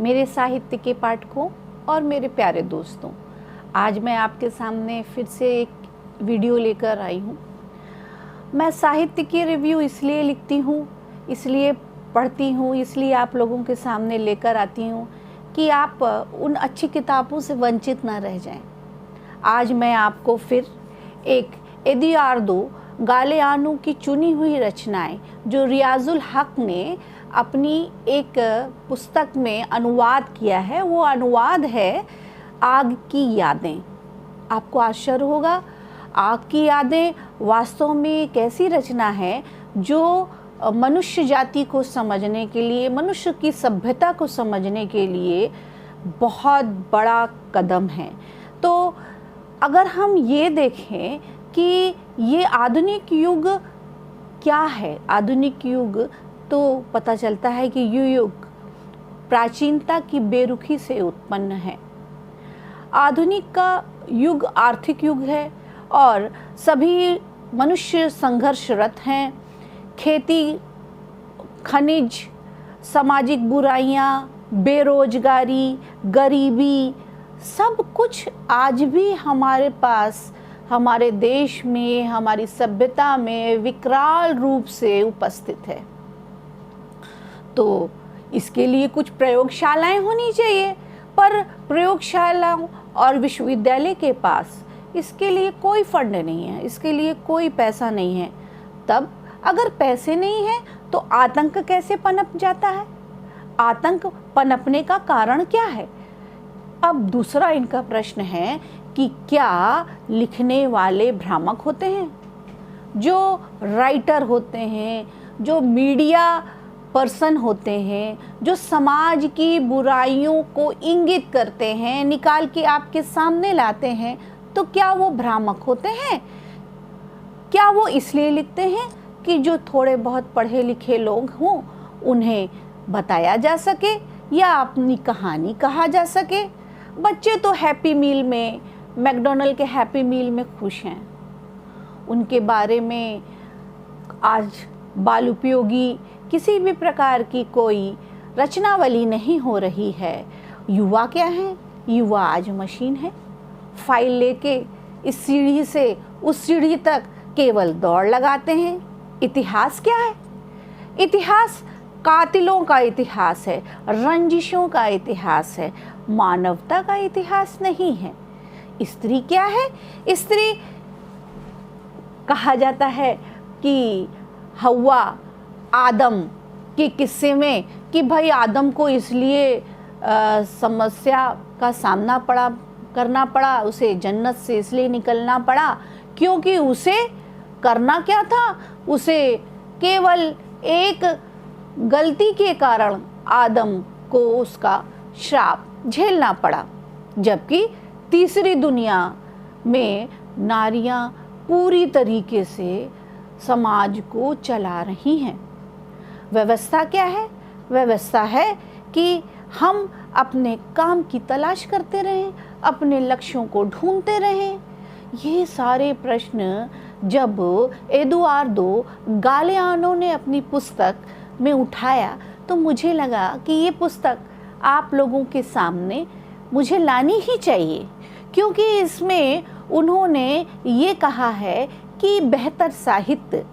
मेरे साहित्य के पाठकों और मेरे प्यारे दोस्तों, आज मैं आपके सामने फिर से एक वीडियो लेकर आई हूँ। मैं साहित्य की रिव्यू इसलिए लिखती हूँ, इसलिए पढ़ती हूँ, इसलिए आप लोगों के सामने लेकर आती हूँ कि आप उन अच्छी किताबों से वंचित ना रह जाएं। आज मैं आपको फिर एक एदुआर्दो गालेआनो की चुनी हुई रचनाएं जो रियाजुल हक ने अपनी एक पुस्तक में अनुवाद किया है, वो अनुवाद है आग की यादें। आपको आश्चर्य होगा, आग की यादें वास्तव में एक ऐसी रचना है जो मनुष्य जाति को समझने के लिए, मनुष्य की सभ्यता को समझने के लिए बहुत बड़ा कदम है। तो अगर हम ये देखें कि ये आधुनिक युग क्या है, आधुनिक युग, तो पता चलता है कि ये युग प्राचीनता की बेरुखी से उत्पन्न है। आधुनिक का युग आर्थिक युग है और सभी मनुष्य संघर्षरत हैं। खेती, खनिज, सामाजिक बुराइयां, बेरोजगारी, गरीबी, सब कुछ आज भी हमारे पास, हमारे देश में, हमारी सभ्यता में विकराल रूप से उपस्थित है। तो इसके लिए कुछ प्रयोगशालाएं होनी चाहिए, पर प्रयोगशालाओं और विश्वविद्यालय के पास इसके लिए कोई फंड नहीं है, इसके लिए कोई पैसा नहीं है। तब अगर पैसे नहीं हैं तो आतंक कैसे पनप जाता है? आतंक पनपने का कारण क्या है? अब दूसरा इनका प्रश्न है कि क्या लिखने वाले भ्रामक होते हैं? जो राइटर होते हैं, जो मीडिया पर्सन होते हैं, जो समाज की बुराइयों को इंगित करते हैं, निकाल के आपके सामने लाते हैं, तो क्या वो भ्रामक होते हैं? क्या वो इसलिए लिखते हैं कि जो थोड़े बहुत पढ़े लिखे लोग हों उन्हें बताया जा सके या अपनी कहानी कहा जा सके? बच्चे तो हैप्पी मील में, मैकडॉनल्ड के हैप्पी मील में खुश हैं। उनके बारे में आज बालुपयोगी किसी भी प्रकार की कोई रचनावली नहीं हो रही है। युवा क्या है? युवा आज मशीन है। फाइल लेके इस सीढ़ी से उस सीढ़ी तक केवल दौड़ लगाते हैं। इतिहास क्या है? इतिहास कातिलों का इतिहास है, रंजिशों का इतिहास है, मानवता का इतिहास नहीं है। स्त्री क्या है? स्त्री कहा जाता है कि हव्वा आदम के किस्से में कि भाई आदम को इसलिए समस्या का सामना करना पड़ा, उसे जन्नत से इसलिए निकलना पड़ा क्योंकि उसे करना क्या था, उसे केवल एक गलती के कारण आदम को उसका श्राप झेलना पड़ा। जबकि तीसरी दुनिया में नारियां पूरी तरीके से समाज को चला रही हैं। व्यवस्था क्या है? व्यवस्था है कि हम अपने काम की तलाश करते रहें, अपने लक्ष्यों को ढूंढते रहें। ये सारे प्रश्न जब एदुआर्दो गालेआनो ने अपनी पुस्तक में उठाया तो मुझे लगा कि ये पुस्तक आप लोगों के सामने मुझे लानी ही चाहिए, क्योंकि इसमें उन्होंने ये कहा है कि बेहतर साहित्य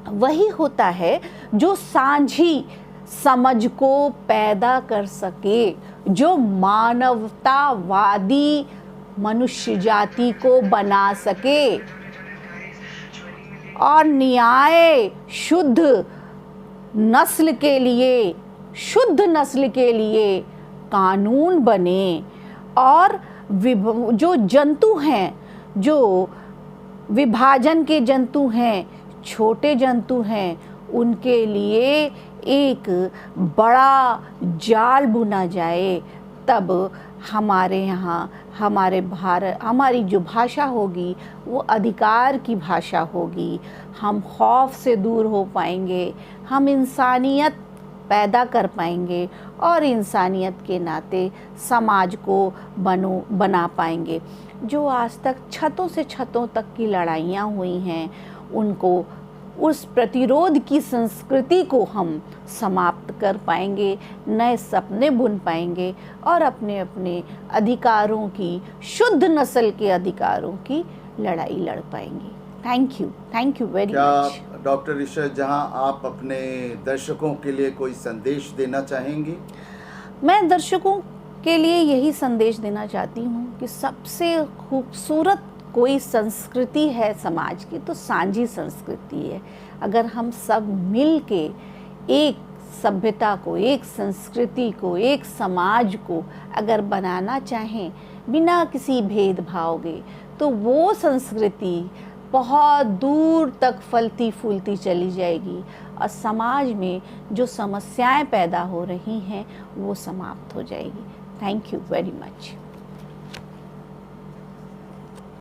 वही होता है जो साझी समझ को पैदा कर सके, जो मानवतावादी मनुष्य जाति को बना सके और न्याय शुद्ध नस्ल के लिए कानून बने, और जो जंतु हैं, जो विभाजन के जंतु हैं, छोटे जंतु हैं, उनके लिए एक बड़ा जाल बुना जाए। तब हमारे यहाँ, हमारे भारत, हमारी जो भाषा होगी वो अधिकार की भाषा होगी। हम खौफ से दूर हो पाएंगे, हम इंसानियत पैदा कर पाएंगे और इंसानियत के नाते समाज को बना पाएंगे। जो आज तक छतों से छतों तक की लड़ाइयाँ हुई हैं उनको उस प्रतिरोध की संस्कृति को हम समाप्त कर पाएंगे, नए सपने बुन पाएंगे और अपने अपने अधिकारों की, शुद्ध नस्ल के अधिकारों की लड़ाई लड़ पाएंगे। Thank you very much. क्या डॉक्टर ईशा जहां आप अपने दर्शकों के लिए कोई संदेश देना चाहेंगी? मैं दर्शकों के लिए यही संदेश देना चाहती हूँ कि सबसे खूबसूरत कोई संस्कृति है समाज की तो सांझी संस्कृति है। अगर हम सब मिल के एक सभ्यता को, एक संस्कृति को, एक समाज को अगर बनाना चाहें बिना किसी भेदभाव के, तो वो संस्कृति बहुत दूर तक फलती फूलती चली जाएगी और समाज में जो समस्याएं पैदा हो रही हैं वो समाप्त हो जाएगी। Thank you very much.